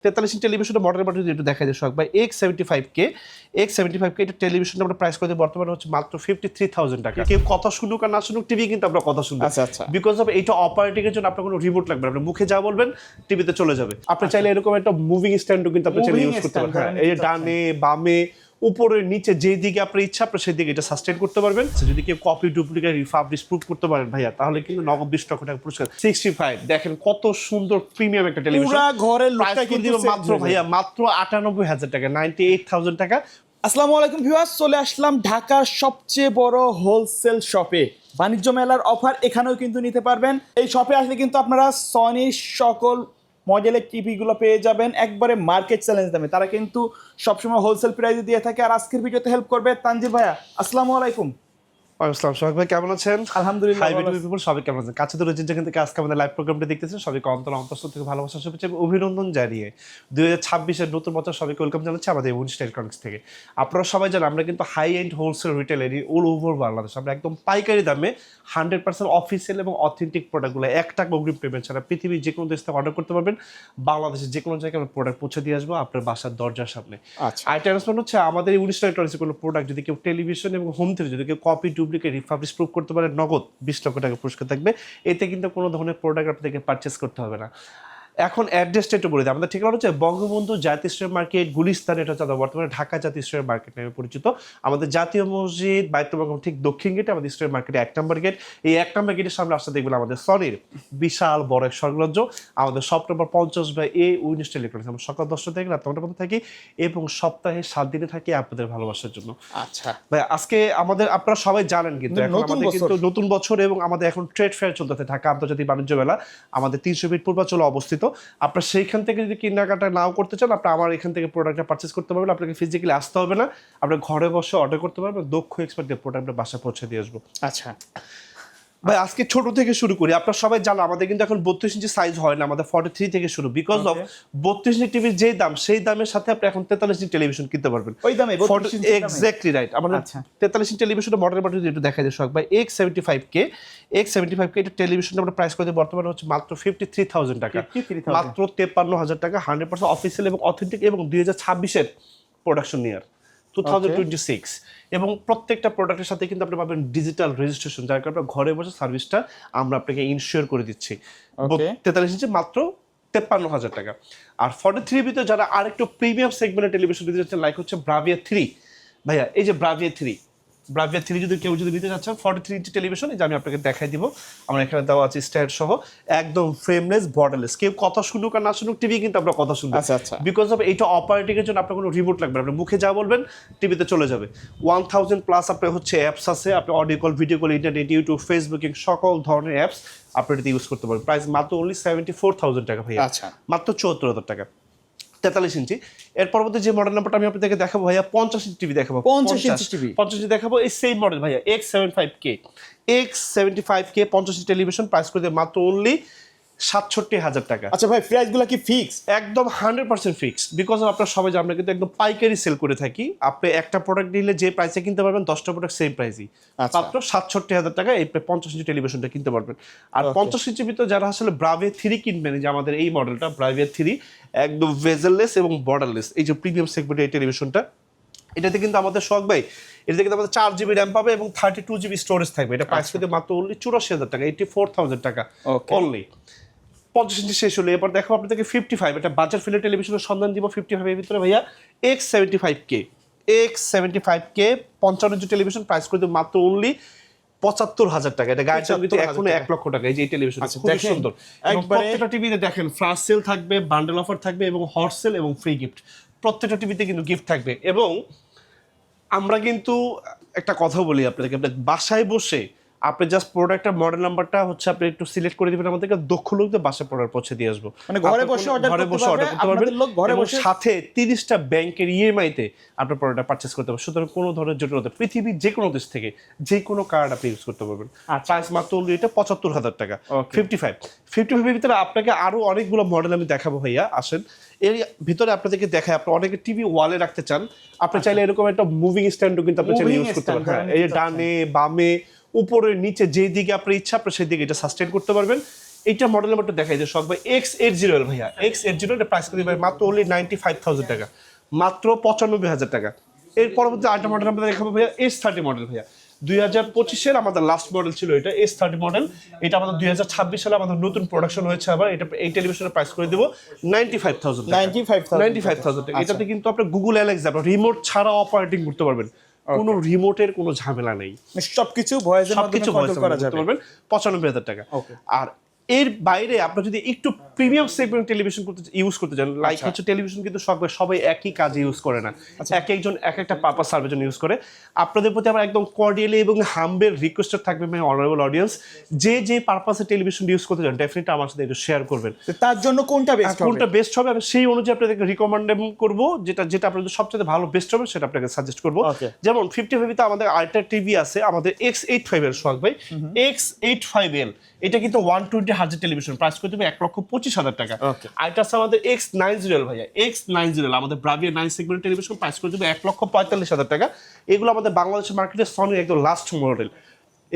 43 ইঞ্চি টেলিভিশনের model number যদি একটু দেখা যায় শখ ভাই X75K এটা টেলিভিশনটা আমরা প্রাইস করে বর্তমানে হচ্ছে মাত্র 53,000 টাকা। কেউ কথা শুনুক আর না শুনুক, টিভি কিন্তু আমরা কথা শুনবো। আচ্ছা। বিকজ অফ এইটা অপারেটিং এর জন্য আপনার কোনো রিমোট লাগবে না, আপনি মুখে যা বলবেন টিভিতে চলে যাবে। আপনি চাইলে এরকম একটা মুভিং স্ট্যান্ডও কিন্তু আপনি চাইলে ইউজ করতে পারেন। হ্যাঁ, এই ডানে বামে উপরে নিচে যেই দিকে আপনার ইচ্ছা আপনি সেই দিকে এটা সাস্টেইন করতে পারবেন। যদি কেউ কপি ডুপ্লিকেট রিফাবলিশ প্রুফ করতে পারেন ভাইয়া, তাহলে কিন্তু নগদ 20 লক্ষ টাকা পুরস্কার। 65 দেখেন কত সুন্দর প্রিমিয়াম একটা টেলিভিশন, পুরো ঘরের লুকটা কিন্তু মাত্র ভাইয়া মাত্র 98,000 টাকা, 98,000 টাকা। আসসালামু আলাইকুম ভিউয়ার্স, চলে আসলাম ঢাকার সবচেয়ে বড় হোলসেল শপে। বাণিজ্য মেলার অফার এখানেও কিন্তু নিতে পারবেন। এই শপে আসলে কিন্তু আপনারা সনির সকল মডেলের টিভিগুলো পেয়ে যাবেন একবারে মার্কেট চ্যালেঞ্জ দামে। তারা কিন্তু সবসময় হোলসেল প্রাইসে দিয়ে থাকে। আর আজকের ভিডিওতে হেল্প করবে তানজির ভাইয়া। আসসালামু আলাইকুম। আসসালাম সোহাগ ভাই, কেমন আছেন? আলহামদুলিল্লাহ। হাই বিউটি পিপল, সবাই কেমন আছেন? কাছে দূরে যেখান থেকে আজকে আমাদের লাইভ প্রোগ্রামটা দেখতেছেন সবাইকে অন্তর থেকে ভালোবাসা শুভেচ্ছা এবং অভিনন্দন জানিয়ে 2026 এর নতুন বছর সবাইকে ওয়েলকাম জানাচ্ছি আমাদের উনিশটা ইলেকট্রনিক্স থেকে। আপনারা সবাই জানেন আমরা কিন্তু হাই এন্ড হোলসেল রিটেলারই অল ওভার বাংলাদেশ। আমরা একদম পাইকারি দামে 100% অফিসিয়াল এবং অথেন্টিক প্রোডাক্টগুলো 1 টাকা অগ্রিম পেমেন্ট ছাড়া পৃথিবীর যে কোনো দেশ থেকে অর্ডার করতে পারবেন। বাংলাদেশের যে কোনো জায়গায় আমরা প্রোডাক্ট পৌঁছে দিয়ে আসবো আপনার বাসার দরজার সামনে। আচ্ছা, আরেকটা অ্যানাউন্সমেন্ট হচ্ছে আমাদের এই উনিশটা ইলেকট্রনিক্সের কোনো প্রোডাক্ট যদি কেউ টেলিভিশন এবং হোম থিয়েটার যদি কেউ কপি ডুপ্লিকেট রিফাবলিশ প্রুফ করতে পারে, নগদ 20 লক্ষ টাকা পুরস্কার থাকবে। এতে কিন্তু কোনো ধরনের প্রোডাক্ট আপনাদেরকে পারচেস করতে হবে না। এখন অ্যাড্রেসটা একটু বলে দিই। আমাদের ঠিকানা হচ্ছে বঙ্গবন্ধু জাতীয় স্টোর মার্কেট, গুলিস্তান। এটা হচ্ছে বর্তমানে ঢাকা জাতীয় স্টোর মার্কেট নামে পরিচিত। আমাদের জাতীয় মসজিদ বাইতুল ঠিক দক্ষিণ গেটে আমাদের স্টোর মার্কেটে 1 নম্বর গেট। এই 1 নম্বর গেটের সামনে আসতে দেখবেন আমাদের সনির বিশাল বড় এক সংলগ্ন আমাদের shop number 50/A Winstar electronics. আমরা সকাল 10টা থেকে রাত 9টা পর্যন্ত থাকি এবং সপ্তাহে 7 দিনে থাকি আপনাদের ভালোবাসার জন্য। আচ্ছা ভাই, আজকে আমাদের আপনারা সবাই জানেন কিন্তু এখন আমাদের কিন্তু নতুন বছর এবং আমাদের এখন ট্রেড ফেয়ার চলতেছে ঢাকা আন্তর্জাতিক বাণিজ্য মেলা। আমাদের 300 ফিট পূর্বাঞ্চলে অবস্থিত। আপনারা সেইখান থেকে যদি কেনাকাটা নাও করতে চান, আপনি আমার এখান থেকে প্রোডাক্টটা পারচেস করতে পারবেন। আপনাকে ফিজিক্যালি আসতে হবে না, আপনি ঘরে বসে অর্ডার করতে পারবেন। দক্ষ এক্সপার্ট দিয়ে প্রোডাক্টটা বাসায় পৌঁছে দিয়ে আসবো। আচ্ছা ভাই, আজকে ছোট থেকে শুরু করি। আপনারা সবাই জানো আমাদের কিন্তু এখন 32 ইঞ্চি সাইজ হয় না, আমাদের 43 থেকে শুরু। বিকজ অফ 32 ইঞ্চি টিভির যে দাম সেই দামের সাথে আপনি এখন 43 ইঞ্চি টেলিভিশন কিনতে পারবেন ওই দামে। Exactly right. আমাদের 43 ইঞ্চি টেলিভিশনের মডেল নাম্বার যদি একটু দেখা যায় শখ ভাই X75K এটা টেলিভিশনটা আমরা প্রাইস করে বর্তমানে হচ্ছে মাত্র 53,000 টাকা, মাত্র 53,000 টাকা। 100% অফিসিয়াল এবং অথেন্টিক এবং 2026 এর প্রোডাকশন ইয়ার 2026 এবং প্রত্যেকটা প্রোডাক্টের সাথে কিন্তু আপনি পাবেন ডিজিটাল রেজিস্ট্রেশন, যার কারণে ঘরে বসে সার্ভিসটা আমরা আপনাকে ইনশিওর করে দিচ্ছি। 43 ইঞ্চি মাত্র 53,000 টাকা। আর 43 ভিতরে যারা আরেকটু প্রিমিয়াম সেগমেন্টের টেলিভিশন দিতে যাচ্ছেন, লাইক হচ্ছে ব্রাভিয়া 3। ভাইয়া এই যে ব্রাভিয়া 3 যদি কেউ নিতে চাচ্ছেন 43 ইঞ্চি টেলিভিশন, এই যে আমি আপনাকে দেখাই দিব। আমার এখানে দেওয়া আছে স্ট্যান্ড সহ, একদম ফ্রেমলেস বর্ডারলেস। কেউ কথা শুনুক আর না শুনুক, টিভি কিন্তু আমরা কথা শুনবো। আচ্ছা। বিকজ অফ এইটা অপারেটিং এর জন্য আপনার কোনো রিমোট লাগবে না, আপনি মুখে যা বলবেন টিভিতে চলে যাবে। 1000+ আপনার হচ্ছে অ্যাপস আছে, আপনি audio call, video call, internet, YouTube, Facebooking সকল ধরনের অ্যাপস আপনি এটাতে ইউজ করতে পারবেন। প্রাইস মাত্র অনলি 74,000 টাকা ভাইয়া। আচ্ছা, মাত্র 74,000 টাকা 43 ইঞ্চি। এর পরবর্তী যে মডেল নাম্বারটা আমি আপনাদেরকে দেখাবো ভাইয়া 50 ইঞ্চি টিভি দেখাবো। 50 ইঞ্চি দেখাবো এই সেম মডেল ভাইয়া X75K 50 ইঞ্চি টেলিভিশন। প্রাইস করে দিয়ে মাত্র অনলি 67,000 টাকা। আচ্ছা ভাই, প্রাইসগুলো কি ফিক্স? একদম 100% ফিক্সড। বিকজ আপনারা সবাই জানেন আমরা কিন্তু একদম পাইকারি সেল করে থাকি। আপনি একটা প্রোডাক্ট নিলে যে প্রাইসে কিনতে পারবেন 10টা প্রোডাক্ট সেম প্রাইসই, মাত্র 67,000 টাকা এই 50 ইঞ্চি টেলিভিশনটা কিনতে পারবেন। আর 50 ইঞ্চির ভিতরে যারা আসলে ব্রাভিয়া 3 কিনবেন, যে আমাদের এই মডেলটা ব্রাভিয়া 3 একদম ভেজেললেস এবং বর্ডারলেস, এই যে প্রিমিয়াম সেগমেন্টের এই টেলিভিশনটা, এটাতে কিন্তু আমাদের শখ ভাই, এটাতে কিন্তু আমাদের 4GB র্যাম পাবে এবং 32GB স্টোরেজ থাকবে। এটা প্রাইস করে মাত্র অনলি 84,000 টাকা, 84,000 টাকা অনলি। 50 ইঞ্চি শেষ হলো, এবার দেখো আপনাদেরকে 55, এটা বাজার ফিল্ডের টেলিভিশনের সন্ধান দিব 55 এর ভিতরে ভাইয়া X75K 55 ইঞ্চি টেলিভিশন। প্রাইস করে দেব মাত্র অনলি 75,000 টাকা। এটা গাড়ির চার্জ এখনো 1 লক্ষ টাকা। এই যে টেলিভিশন খুব সুন্দর। প্রত্যেকটা টিভিতে দেখেন ফ্ল্যাশ সেল থাকবে, বান্ডেল অফার থাকবে এবং হট সেল এবং ফ্রি গিফট। প্রত্যেকটা টিভিতে কিন্তু গিফট থাকবে। এবং আমরা কিন্তু একটা কথা বলি আপনাদেরকে, আপনার বাসায় বসে আপনি জাস্ট প্রোডাক্টের মডেল নাম্বারটা হচ্ছে আপনি একটু সিলেক্ট করে দিবেন, আমাদেরকে দক্ষ লোকদের বাসায় প্রোডাক্ট পৌঁছে দিয়ে আসবো। মানে ঘরে বসে অর্ডার করতে পারবেন, ঘরে বসে সাথে 30টা ব্যাংকের ইএমআই তে আপনার প্রোডাক্টটা পারচেজ করতে পারবেন। সুতরাং কোনো ধরনের জটিলতা, পৃথিবীর যে কোনো দেশ থেকে যে কোনো কার্ড আপনি ইউজ করতে পারবেন। প্রাইস মাত্র এটা 75,000 টাকা। 55 এর ভিতরে আপনাকে আরো অনেকগুলো মডেল আমি দেখাবো ভাইয়া, আসেন। এর ভিতরে আপনাদেরকে দেখায়, আপনি অনেকে টিভি ওয়ালে রাখতে চান, আপনি চাইলে এরকম একটা মুভিং স্ট্যান্ডও কিন্তু আপনি চাইলে ইউজ করতে পারেন। হ্যাঁ, এই ডানে বামে উপরে নিচে যেই দিকে আপনার ইচ্ছা আপনি সেই দিকে এটা সাস্টেইন করতে পারবেন। এইটা মডেল নাম্বারটা দেখাই যে শখ ভাই X80L ভাইয়া, X80 এর প্রাইস করি ভাই মাত্র অনলি 95,000 টাকা, মাত্র 95,000 টাকা। এর পরবর্তী আরেকটা মডেল আমরা দেখাবো ভাইয়া S30 মডেল ভাইয়া, 2025-এর আমাদের লাস্ট মডেল ছিল এটা S30 মডেল। এটা আমাদের 2026 সালে আমাদের নতুন প্রোডাকশন হয়েছে আবার। এটা এই টেলিভিশনের প্রাইস করে দেবো 95,000 টাকা। 95,000 টাকা। এটাতে কিন্তু আপনি গুগল অ্যালেক্সা রিমোট ছাড়া অপারেটিং করতে পারবেন, কোনো রিমোটের কোনো ঝামেলা নেই, সবকিছু ভয়েসের মাধ্যমে কন্ট্রোল করা যাবে। 95,000 টাকা। আর এর বাইরে আপনি যদি একটু প্রিমিয়াম সেগমেন্ট টেলিভিশন ইউজ করতে চান, লাইক হচ্ছে টেলিভিশন কিন্তু সবাই একই কাজে ইউজ করে না, এক একজন এক একটা পারপাস সার্ভের জন্য ইউজ করে। আপনাদের প্রতি আমার একদম কর্ডিয়ালি এবং হাম্বেল রিকোয়েস্ট থাকবে মাই অনারেবল অডিয়েন্স, যে পারপাসে টেলিভিশন ইউজ করতে চান ডেফিনেটলি আমার সাথে একটু শেয়ার করবেন, তার জন্য কোনটা বেস্ট হবে আমি সেই অনুযায়ী আপনাদেরকে রিকমেন্ড করবো, যেটা আপনাদের সবচেয়ে ভালো বেস্ট হবে সেটা আপনাকে সাজেস্ট করবো। যেমন 55 আমাদের আরেকটা টিভি আছে আমাদের X85 এর শখ ভাই, X85L। এটা কিন্তু 120 হার্জের টেলিভিশন, প্রাইস করতে হবে 1,25,000 টাকা। আরেকটা আছে আমাদের X90L ভাইয়া, X90L আমাদের ব্রাভিয়া 9 সেগমেন্ট টেলিভিশন, প্রাইস করতে হবে 1,45,000 টাকা। এগুলো আমাদের বাংলাদেশের মার্কেটে সনির একদম লাস্ট মডেল।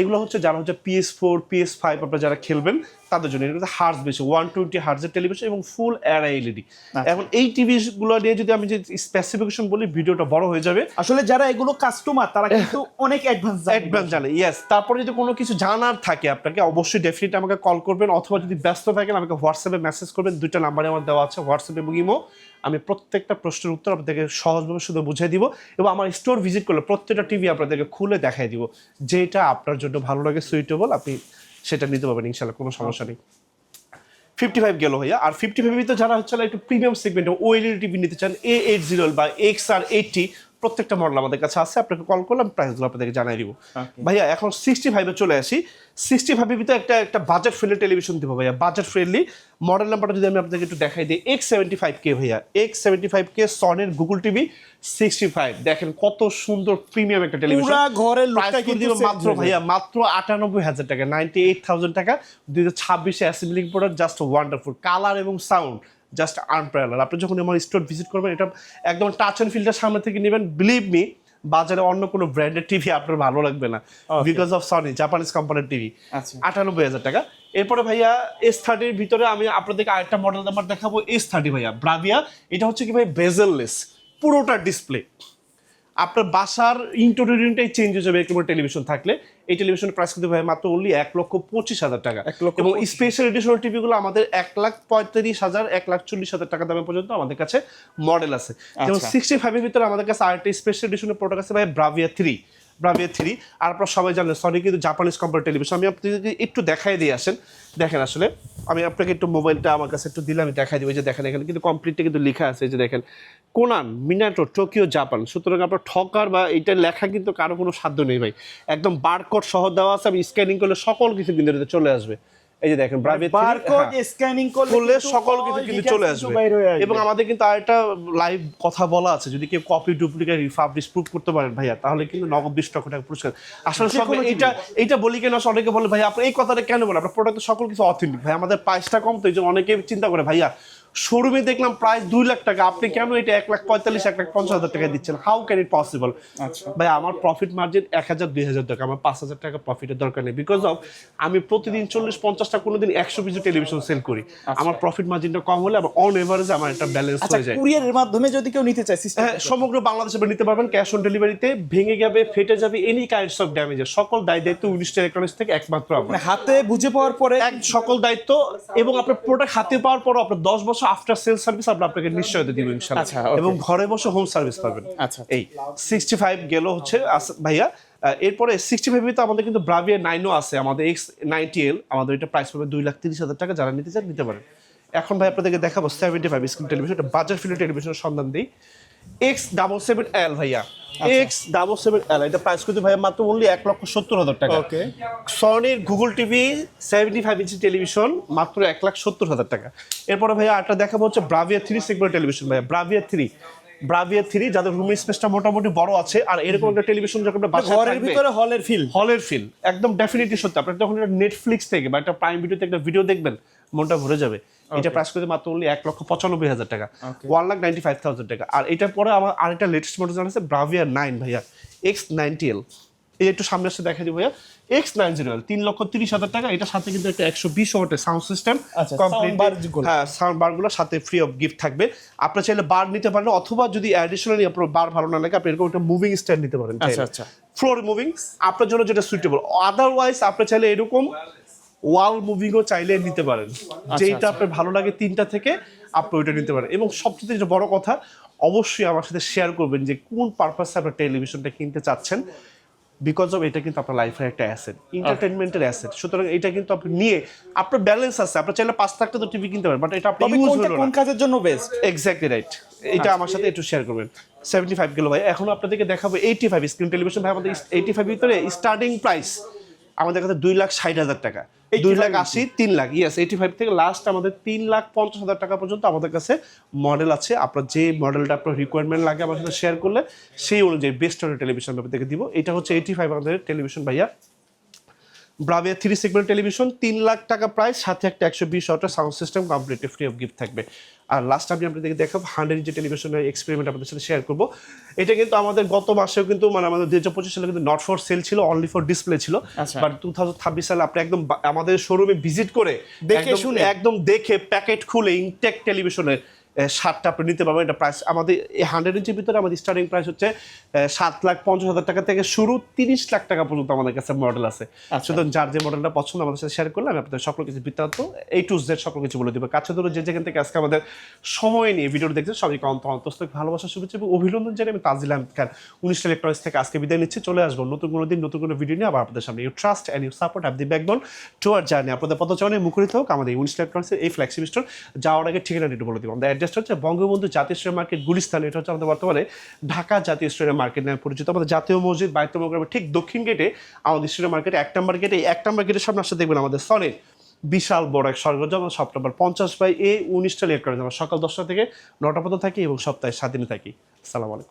এগুলো হচ্ছে যারা হচ্ছে PS4 PS5 আপনারা যারা খেলবেন তাদের জন্য। এটা হার্জ বেশি 120 হার্জের টেলিভিশন এবং ফুল অ্যারে এলইডি। এখন এই টিভি গুলো নিয়ে যদি আমি যে স্পেসিফিকেশন বলি ভিডিওটা বড় হয়ে যাবে। আসলে যারা এগুলো কাস্টমার তারা কিন্তু অনেক অ্যাডভান্স জানে। ইয়েস, তারপরে যদি কোনো কিছু জানার থাকে আপনাকে অবশ্যই ডেফিনেটলি আমাকে কল করবেন, অথবা যদি ব্যস্ত থাকেন আমাকে হোয়াটসঅ্যাপে মেসেজ করবেন। দুইটা নাম্বারে আমার দেওয়া আছে, হোয়াটসঅ্যাপ এবং ইমো। আমি প্রত্যেকটা প্রশ্নের উত্তর আপনাদেরকে সহজভাবে শুধু বুঝিয়ে দিব, এবং আমার স্টোর ভিজিট করলে প্রত্যেকটা টিভি আপনাদেরকে খুলে দেখাই দিব, যেটা আপনার জন্য ভালো লাগে সুইটেবল আপনি সেটা নিতে পারবেন ইনশাল্লাহ, কোনো সমস্যা নেই। 55 গেল ভাইয়া। আর 55 তো যারা হচ্ছে একটু প্রিমিয়াম সেগমেন্টে ওএলইডি টিভি নিতে চান, A80 বা XR80 প্রত্যেকটা মডেল আমাদের কাছে আছে। আপনাকে কল করলাম, প্রাইসগুলো আপনাদেরকে জানাই দিব ভাইয়া। এখন 65-এ চলে আসি। 65-এর ভিতরে একটা বাজেট ফ্রেন্ডলি টেলিভিশন দিব ভাইয়া, বাজেট ফ্রেন্ডলি। মডেল নাম্বারটা যদি আমি আপনাদেরকে একটু দেখাই দিই, X75K ভাইয়া, X75K সনির গুগল টিভি 65। দেখেন কত সুন্দর প্রিমিয়াম একটা টেলিভিশন, পুরো ঘরের লুকটা কিন্তু মাত্র ভাইয়া মাত্র 98,000 টাকা, 98,000 টাকা। 2026-এ assembling product, just wonderful, colour এবং সাউন্ড জাস্ট আনপ্যারালাল। আপনি যখন আমার স্টোর ভিজিট করবেন এটা একদম টাচ অ্যান্ড ফিলটার সামনে থেকে নেবেন, বিলিভ মি বাজারে অন্য কোনো ব্র্যান্ডের টিভি আপনার ভালো লাগবে না, বিকজ অফ সনি জাপানিজ কোম্পানির টিভি। 98,000 টাকা। এরপরে ভাইয়া S30-র ভিতরে আমি আপনাদেরকে আরেকটা মডেল নাম্বার দেখাবো, S30 ভাইয়া ব্রাভিয়া। এটা হচ্ছে কি ভাই বেজেললেস, পুরোটা ডিসপ্লে। আপনার বাসার ইন্টেরিয়রটাই চেঞ্জ হয়ে যাবে এরকম টেলিভিশন থাকলে। এই টেলিভিশনের প্রাইস কিন্তু ভাই মাত্র অনলি 1,25,000 টাকা। এবং স্পেশাল এডিশনাল টিভিগুলো আমাদের 1,35,000 1,40,000 টাকা দামে পর্যন্ত আমাদের কাছে মডেল আছে। যেমন 65-এর ভিতরে আমাদের কাছে আরেকটা স্পেশাল এডিশনের প্রোডাক্ট আছে ভাই ব্রাভিয়া 3। আর আপনারা সবাই জানেন সনি কিন্তু জাপানিজ কোম্পানির টেলিভিশন। আমি আপনাদেরকে একটু দেখাই দিয়ে আসেন। দেখেন আসলে আমি আপনাকে একটু মোবাইলটা আমার কাছে একটু দিলে আমি দেখাই দিব, যে দেখেন এখানে কিন্তু কমপ্লিটলি কিন্তু লেখা আছে, যে দেখেন কোনান মিনাটো টোকিও জাপান। সুতরাং আপনার ঠকার বা এইটা লেখা কিন্তু কারো কোনো সাধ্য নেই ভাই, একদম বারকোড সহ দেওয়া আছে। আমি স্ক্যানিং করলে সকল কিছু কিন্তু চলে আসবে। এই যে দেখেন বারকোড স্ক্যানিং করলে সকল কিছু কিন্তু চলে আসবে। এবং আমাদের কিন্তু আরেকটা লাইভ কথা বলা আছে, যদি কেউ কপি ডুপ্লিকেট রিফাবলিশ প্রুফ করতে পারেন ভাইয়া, তাহলে কিন্তু নগদ 20 লক্ষ টাকা পুরস্কার। আসলে সব এইটা বলি কেন, অনেকে বলে ভাই আপনি এই কথাটা কেন বলেন, আপনার প্রোডাক্ট সকল কিছু অথেন্টিক ভাই, আমাদের প্রাইসটা কম, তো এই জন্য অনেকে চিন্তা করে ভাইয়া শোরুমে দেখলাম প্রাইস 2 লাখ টাকা, আপনি কেন এটা 1,45,000 1,50,000 টাকা দিচ্ছেন, হাউ ক্যান ইট পসিবল? ভাই আমার প্রফিট মার্জিন 1,000 2,000 টাকা, আমার 5,000 টাকা প্রফিটের দরকার নেই, বিকজ অফ আমি প্রতিদিন 40-50টা কোনোদিন 100 পিস টেলিভিশন সেল করি। আমার প্রফিট মার্জিনটা কম হলে আমার অন এভারেজে আমার একটা ব্যালেন্স হয়ে যায়। কুরিয়ারের মাধ্যমে যদি কেউ নিতে চায় হ্যাঁ, সমগ্র বাংলাদেশে নিতে পারবেন, ক্যাশ অন ডেলিভারিতে। ভেঙে যাবে, ফেটে যাবে, এনি কাইন্ডস অফ ড্যামেজের সকল দায়িত্ব উনিশটা ইলেকট্রনিক্স থেকে একমাত্র আমরা। হাতে বুঝে পাওয়ার পরে সকল দায়িত্ব, এবং আপনার প্রোডাক্ট হাতে পাওয়ার পর আপনার 10 বছর আফটার সেল সার্ভিস আমরা আপনাকে নিশ্চয়তা দিব ইনশাআল্লাহ, এবং ঘরে বসে হোম সার্ভিস পাবেন। এই 65 গেল হচ্ছে ভাইয়া। এরপরে 65 তো আমাদের কিন্তু ব্রাভিয়া 9ও আছে, আমাদের X90L, আমাদের এটা প্রাইস পাবে 2,30,000 টাকা। যারা নিতে চান নিতে পারেন। এখন ভাই আপনাদেরকে দেখাবো 75 স্ক্রিন টেলিভিশন, এটা বাজার ফিল্ড টেলিভিশনের সন্ধান দিই। X77L ভাইয়া, X77L এটা প্রাইস কিন্তু ভাইয়া মাত্র অনলি 1,70,000 টাকা। সনির গুগল টিভি 75 ইঞ্চি টেলিভিশন মাত্র 1,70,000 টাকা। এরপরে ভাইয়া আরেকটা দেখাবো হচ্ছে ব্রাভিয়া 3 সেগমেন্ট টেলিভিশন ভাইয়া, ব্রাভিয়া 3 যাদের রুম স্পেসটা মোটামুটি বড় আছে, আর এরকম একটা টেলিভিশন যখন বাসায় ঘরের ভিতরে হলের ফিল একদম ডেফিনেটলি সত্যি। আপনি যখন এটা নেটফ্লিক্স থেকে বা একটা প্রাইম ভিডিওতে একটা ভিডিও দেখবেন, মনটা ভরে যাবে। এটা প্রাইস করতে মাত্র অনলি 1,95,000 টাকা, 1,95,000 টাকা। আর এটার পরে আমার আরেকটা লেটেস্ট মডেল আছে ব্রাভিয়া 9 ভাইয়া, X90L। এই একটু সামনে আসতে দেখা দিই ভাইয়া, X90L 3,30,000 টাকা। এটার সাথে কিন্তু একটা 120 ওয়াটের সাউন্ড সিস্টেম আচ্ছা, কমপ্লিট, sound bar যেগুলো। হ্যাঁ সাউন্ড বারগুলো সাথে ফ্রি অফ গিফট থাকবে। আপনারা চাইলে বার নিতে পারেন, অথবা যদি অ্যাডিশনালি আপনার বার ভালো না লাগে আপনি এরকম একটা মুভিং স্ট্যান্ড নিতে পারেন। আচ্ছা আচ্ছা, ফ্লোর মুভিং আপনার জন্য যেটা সুইটেবল। আদারওয়াইজ আপনি চাইলে এরকম ওয়াল মুভিংও চাইলে নিতে পারেন, যেটা আপনার ভালো লাগে 3টা থেকে আপনি ওইটা নিতে পারেন। এবং সবচেয়ে যেটা বড় কথা, অবশ্যই আমার সাথে শেয়ার করবেন যে কোন পারপাসে আপনার টেলিভিশনটা কিনতে চাচ্ছেন, বিকজ অফ এটা কিন্তু আপনার লাইফের একটা অ্যাসেট, এন্টারটেনমেন্টের অ্যাসেট। সুতরাং এটা কিন্তু আপনি নিয়ে আপনার ব্যালেন্স আছে, আপনার চাইলে 5 লাখ টাকা তো টিভি কিনতে পারেন, বাট এটা আপনি ইউজ হলো কোন না। কাজের জন্য বেস্ট? এক্স্যাক্টলি রাইট, এটা আমার সাথে একটু শেয়ার করবেন। 75 কিলো ভাই, এখন আপনাদেরকে দেখাবো 85 স্ক্রিন টেলিভিশন। ভাই আমাদের 85 ভিতরে স্টার্টিং প্রাইস আমাদের কাছে 2,60,000 টাকা, 2,80,000, 3 লাখ। ইয়েস, 85 থেকে লাস্ট আমাদের 3,50,000 টাকা পর্যন্ত আমাদের কাছে মডেল আছে। আপনার যে মডেলটা আপনার রিকোয়ারমেন্ট লাগে আমার সাথে শেয়ার করলে সেই অনুযায়ী বেস্ট টেলিভিশন আপনাদেরকে দিব। এটা হচ্ছে 85 আমাদের টেলিভিশন ভাইয়া, ব্রাভিয়া 3 সেগমেন্ট টেলিভিশন, 3 লাখ টাকা প্রাইস, সাথে একটা 120 ওয়াটের sound system completely free of gift থাকবে। আর লাস্ট আমি আপনাদেরকে দেখাবো 100 ইঞ্চি টেলিভিশনের এক্সপেরিমেন্ট আপনাদের সাথে শেয়ার করবো। এটা কিন্তু আমাদের গত মাসেও কিন্তু মানে আমাদের 2025 সালে কিন্তু নট ফর সেল ছিল, অনলি ফর ডিসপ্লে ছিল। বাট 2026 সালে আপনি একদম আমাদের শোরুমে ভিজিট করে দেখে শুনে একদম দেখে প্যাকেট খুলে ইনটেক টেলিভিশনের শার্টটা আপনি নিতে পারবেন। এটা প্রাইস আমাদের এই 100 ইঞ্চির ভিতরে আমাদের স্টার্টিং প্রাইস হচ্ছে 7,50,000 টাকা থেকে শুরু, 30 লাখ টাকা পর্যন্ত আমাদের কাছে মডেল আছে। সুতরাং যার যে মডেলটা পছন্দ আমাদের সাথে শেয়ার করলে আমি আপনাদের সকল কিছু বৃত্তান্ত A to Z সকল কিছু বলে দেবো। কাছে ধরো যে যেখান থেকে আজকে আমাদের সময় নিয়ে ভিডিওটা দেখছেন সবাইকে অন্তঃস্থ ভালোবাসা, শুভেচ্ছা এবং অভিনন্দন জানিয়ে আমি তাজিল আহমেদ খান 19 ইলেকট্রনিক্স থেকে আজকে বিদায় নিচ্ছি। চলে আসবো নতুন কোনো দিন নতুন কোনো ভিডিও নিয়ে আবার আপনাদের সামনে। You trust and you support have the backbone toward journey. আপনাদের পদচারণে মুখরিত হোক আমাদের 19 ইলেকট্রনিক্সের এই ফ্ল্যাগশিপ স্টোর। যাওয়ার আগে ঠিকানাটি একটু বলে দিব। আমাদের অ্যাড্রেসটা হচ্ছে বঙ্গবন্ধু জাতীয় স্টোর মার্কেট, গুলিস্তান। এটা হচ্ছে আমাদের বর্তমানে ঢাকা জাতীয় স্টোরের মার্কেট নামে পরিচিত। আমাদের জাতীয় মসজিদ বায়তুল মোকাররমের ঠিক দক্ষিণ গেটে আমাদের স্টোরের মার্কেট 1 নম্বর গেটে। এই 1 নম্বর গেটের সামনে আসলে দেখবেন আমাদের সনের বিশাল বড় এক স্বর্গজ, আমাদের শপ নম্বর 50/A 19 ইলেকট্রনিক্স। আমরা সকাল 10টা থেকে 9টা পর্যন্ত থাকি এবং সপ্তাহে 7 দিনে থাকি। আসসালামু আলাইকুম।